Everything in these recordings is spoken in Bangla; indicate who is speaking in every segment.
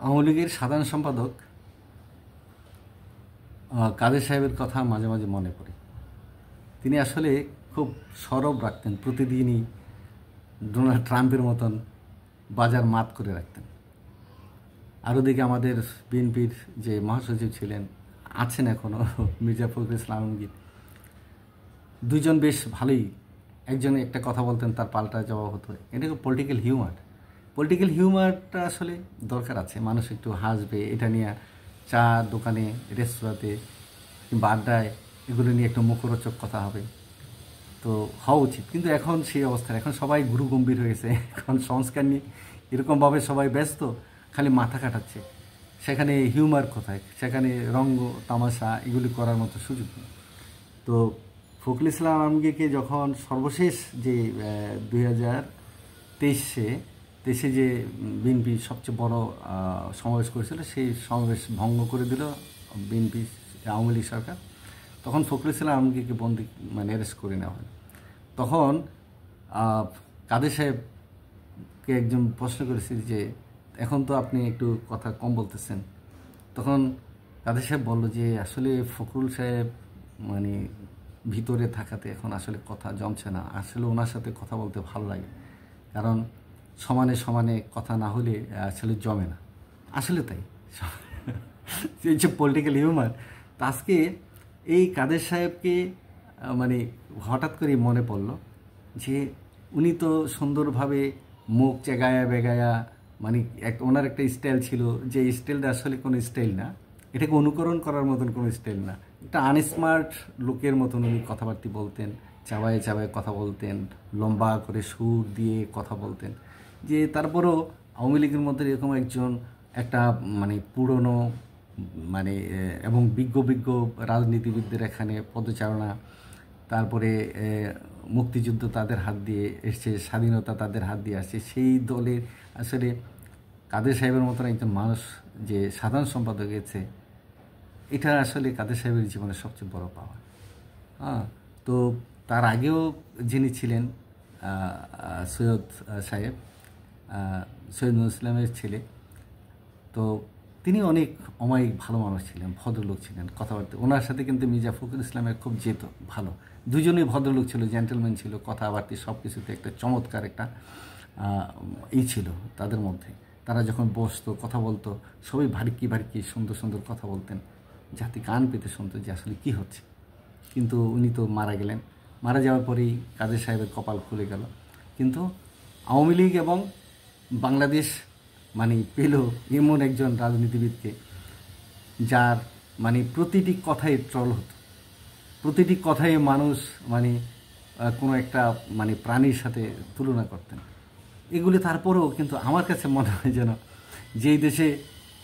Speaker 1: আওয়ামী লীগের সাধারণ সম্পাদক কাদের সাহেবের কথা মাঝে মাঝে মনে পড়ে। তিনি আসলে খুব সরব রাখতেন, প্রতিদিনই ডোনাল্ড ট্রাম্পের মতন বাজার মাত করে রাখতেন। আর ওদিকে আমাদের বিএনপির যে মহাসচিব ছিলেন, আছেন এখনও, মির্জা ফখরুল ইসলাম আলমগীর, দুইজন বেশ ভালোই, একজনে একটা কথা বলতেন তার পাল্টা জবাব হতো। এটা পলিটিক্যাল হিউমার। পলিটিক্যাল হিউমারটা আসলে দরকার আছে, মানুষ একটু হাসবে এটা নিয়ে। চা দোকানে, রেস্তোরাঁতে কিংবা আড্ডায় এগুলো নিয়ে একটু মুখরোচক কথা হবে, তো হওয়া উচিত। কিন্তু এখন সেই অবস্থা, এখন সবাই গুরু গম্ভীর হয়েছে। এখন সংস্কার নিয়ে এরকমভাবে সবাই ব্যস্ত, খালি মাথা কাটাচ্ছে। সেখানে হিউমার কোথায়, সেখানে রঙ্গ তামাশা এগুলি করার মতো সুযোগ নেই। তো ফখরুল ইসলাম আলমগীরকে যখন সর্বশেষ যে 2023-এ যে বিএনপি সবচেয়ে বড় সমাবেশ করেছিল, সেই সমাবেশ ভঙ্গ করে দিল বিএনপি, আওয়ামী লীগ সরকার। তখন ফখরুল ইসলাম আলমগীরকে বন্দি অ্যারেস্ট করে নেওয়া হয়। তখন কাদের সাহেবকে একজন প্রশ্ন করেছে যে এখন তো আপনি একটু কথা কম বলতেছেন। তখন কাদের সাহেব বলল যে আসলে ফখরুল সাহেব ভিতরে থাকাতে এখন আসলে কথা জমছে না, আসলে ওনার সাথে কথা বলতে ভালো লাগে, কারণ সমানে সমানে কথা না হলে আসলে জমে না। আসলে তাই, এই যে পলিটিক্যাল হিউমার। তো আজকে এই কাদের সাহেবকে হঠাৎ করে মনে পড়ল যে উনি তো সুন্দরভাবে মুখ চেগায়া বেগায়া, ওনার একটা স্টাইল ছিল, যে স্টাইলটা আসলে কোনো স্টাইল না, এটাকে অনুকরণ করার মতন কোনো স্টাইল না। একটা আনস্মার্ট লোকের মতন উনি কথাবার্তা বলতেন, চাবায়ে চাবায়ে কথা বলতেন, লম্বা করে সুর দিয়ে কথা বলতেন। যে তারপরও আওয়ামী লীগের মধ্যে এরকম একজন একটা পুরনো এবং বিজ্ঞ রাজনীতিবিদদের এখানে পদচারণা, তারপরে মুক্তিযুদ্ধ তাদের হাত দিয়ে এসছে, স্বাধীনতা তাদের হাত দিয়ে আসছে, সেই দলের আসলে কাদের সাহেবের মতন একজন মানুষ যে সাধারণ সম্পাদক হয়েছে, এটা আসলে কাদের সাহেবের জীবনের সবচেয়ে বড় পাওয়া। হ্যাঁ, তো তার আগেও যিনি ছিলেন সৈয়দ সাহেব, সৈয়দ নজরুল ইসলামের ছেলে, তো তিনি অনেক অমায়িক ভালো মানুষ ছিলেন, ভদ্রলোক ছিলেন, কথাবার্তা। ওনার সাথে কিন্তু মির্জা ফখরুল ইসলামের খুব যেত ভালো, দুজনেই ভদ্রলোক ছিল, জেন্টেলম্যান ছিল, কথাবার্তা সব কিছুতে একটা চমৎকার একটা ছিল তাদের মধ্যে। তারা যখন বসতো কথা বলতো, সবাই ভারিক্কি ভারিক্কি সুন্দর সুন্দর কথা বলতেন, জাতি কান পেতে শুনতো যে আসলে কী হচ্ছে। কিন্তু উনি তো মারা গেলেন, মারা যাওয়ার পরেই কাদের সাহেবের কপাল খুলে গেল। কিন্তু আওয়ামী লীগ এবং বাংলাদেশ পেল এমন একজন রাজনীতিবিদকে, যার প্রতিটি কথাই ট্রল হতো, প্রতিটি কথাই মানুষ কোনো একটা প্রাণীর সাথে তুলনা করতেন। এগুলি তারপরেও কিন্তু আমার কাছে মনে হয় যেন যেই দেশে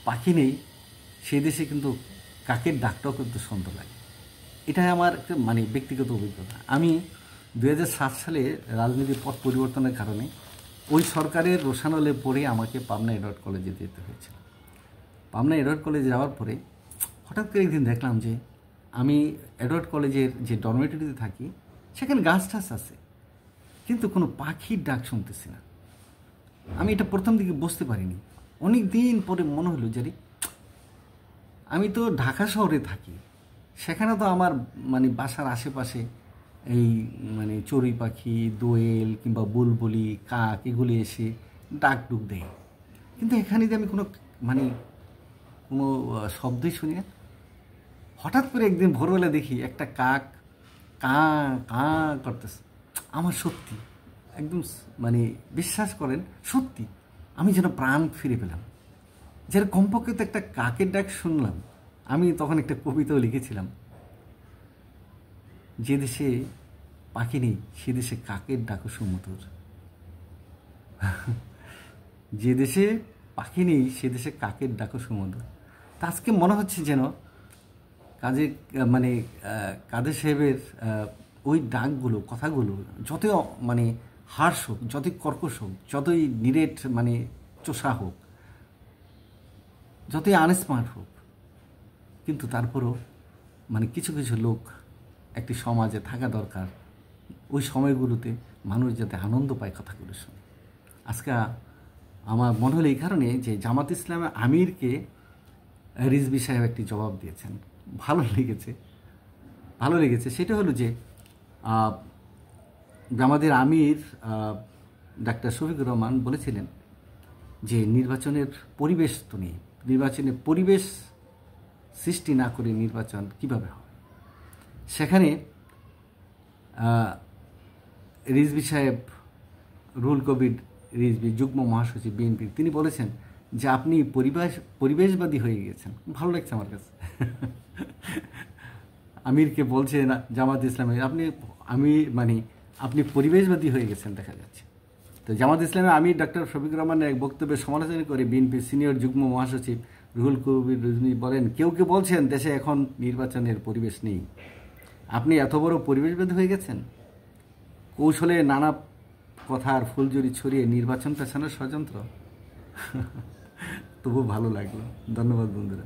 Speaker 1: পাখি নেই সেই দেশে কিন্তু কাকের ডাকটাও কিন্তু সুন্দর লাগে। এটাই আমার একটা ব্যক্তিগত অভিজ্ঞতা। আমি 2007 সালে রাজনীতির পথ পরিবর্তনের কারণে ওই সরকারের রোষানলে পড়ে আমাকে পাবনা এডওয়ার্ড কলেজে যেতে হয়েছিল। পাবনা এডওয়ার্ড কলেজে যাওয়ার পরে হঠাৎ করে একদিন দেখলাম যে আমি এডওয়ার্ড কলেজের যে ডরমেটরিতে থাকি সেখানে গাছ টাছ আছে, কিন্তু কোনো পাখির ডাক শুনতেছি না। আমি এটা প্রথম দিকে বুঝতে পারিনি। অনেক দিন পরে মনে হলো যে আমি তো ঢাকা শহরে থাকি, সেখানে তো আমার বাসার আশেপাশে এই চড়ুই পাখি, দোয়েল কিংবা বুলবুলি, কাক এগুলি এসে ডাক ডুক দেয়, কিন্তু এখানে যে আমি কোনো কোনো শব্দই শুনি না। হঠাৎ করে একদিন ভোরবেলা দেখি একটা কাক কাঁ কাঁ করতেছে। আমার সত্যি একদম বিশ্বাস করেন, সত্যি আমি যেন প্রাণ ফিরে পেলাম, যেন কমপক্ষে তো একটা কাকের ডাক শুনলাম। আমি তখন একটা কবিতাও লিখেছিলাম, যে দেশে পাখি নেই সে দেশে কাকের ডাকও সুমধুর। যে দেশে পাখি নেই সে দেশে কাকের ডাকও সুমধুর। তা আজকে মনে হচ্ছে যেন কাদের সাহেবের ওই ডাকগুলো, কথাগুলো যতই হার্শ হোক, যতই কর্কশ হোক, যতই নিরেট চোষা হোক, যতই আনস্মার্ট হোক, কিন্তু তারপরও কিছু কিছু লোক একটি সমাজে থাকা দরকার, ওই সময়গুলোতে মানুষ যাতে আনন্দ পায় কথাগুলো শুনে। আজকে আমার মনে হলো এই কারণে যে জামাত ইসলামের আমিরকে রিজভী সাহেব একটি জবাব দিয়েছেন, ভালো লেগেছে। সেটা হলো যে জামাতের আমির ডাক্তার শফিকুর রহমান বলেছিলেন যে নির্বাচনের পরিবেশ তো নেই, নির্বাচনের পরিবেশ সৃষ্টি না করে নির্বাচন কিভাবে হবে। সেখানে রিজভী সাহেব, রুহুল কবির রিজভী, যুগ্ম মহাসচিব বিএনপি, তিনি বলেছেন যে আপনি পরিবেশবাদী হয়ে গিয়েছেন। ভালো লাগছে আমার কাছে। আমিরকে বলছে না জামাত ইসলামে আপনি পরিবেশবাদী হয়ে গেছেন দেখা যাচ্ছে। তো জামাত ইসলামের আমির ডাক্তার শফিকুর রহমানের এক বক্তব্যের সমালোচনা করে বিএনপির সিনিয়র যুগ্ম মহাসচিব রুহুল কবির রিজভী বলেন, কেউ বলছেন দেশে এখন নির্বাচনের পরিবেশ নেই। আপনি এত বড় পরিবেশবাদী হয়ে গেছেন, কৌশলে নানা কথার ফুলঝুরি ছড়িয়ে নির্বাচন পেছানোর ষড়যন্ত্র। তবু ভালো লাগলো। ধন্যবাদ বন্ধুরা।